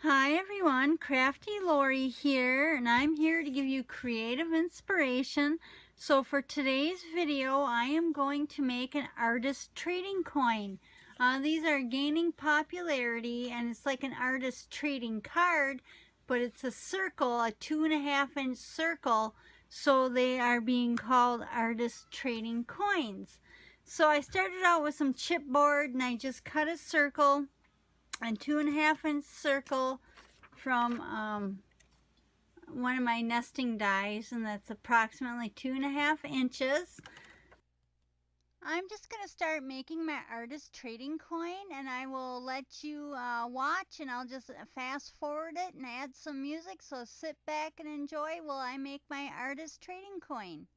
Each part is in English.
Hi everyone, CraftyLori here, and I'm here to give you creative inspiration. So for today's video, I am going to make an artist trading coin. These are gaining popularity, and it's like an artist trading card, but it's a circle, a 2.5-inch circle, so they are being called artist trading coins. So I started out with some chipboard, and I just cut a circle, a 2.5-inch circle from one of my nesting dies, and that's approximately 2.5 inches. I'm just going to start making my artist trading coin, and I will let you watch, and I'll just fast forward it and add some music, so sit back and enjoy while I make my artist trading coin.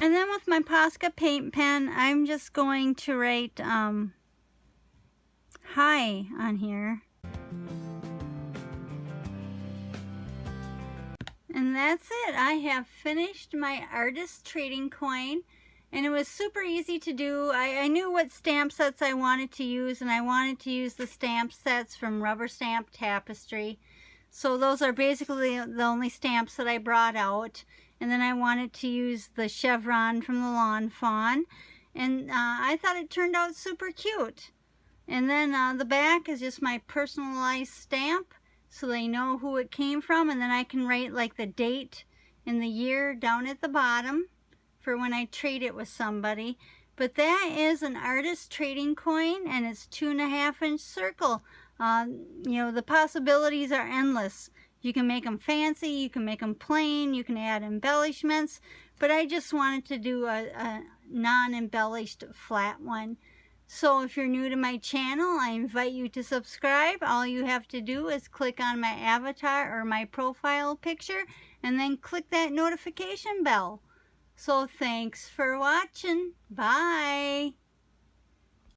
And then with my Posca paint pen, I'm just going to write hi on here. And that's it. I have finished my artist trading coin, and it was super easy to do. I knew what stamp sets I wanted to use, and I wanted to use the stamp sets from Rubber Stamp Tapestry. So those are basically the only stamps that I brought out. And then I wanted to use the chevron from the Lawn Fawn, and I thought it turned out super cute. And then the back is just my personalized stamp, so they know who it came from, and then I can write like the date and the year down at the bottom for when I trade it with somebody. But that is an artist trading coin, and it's 2.5-inch circle. You know, the possibilities are endless. You can make them fancy, you can make them plain, you can add embellishments, but I just wanted to do a non-embellished flat one. So if you're new to my channel, I invite you to subscribe. All you have to do is click on my avatar or my profile picture, and then click that notification bell. So thanks for watching. Bye.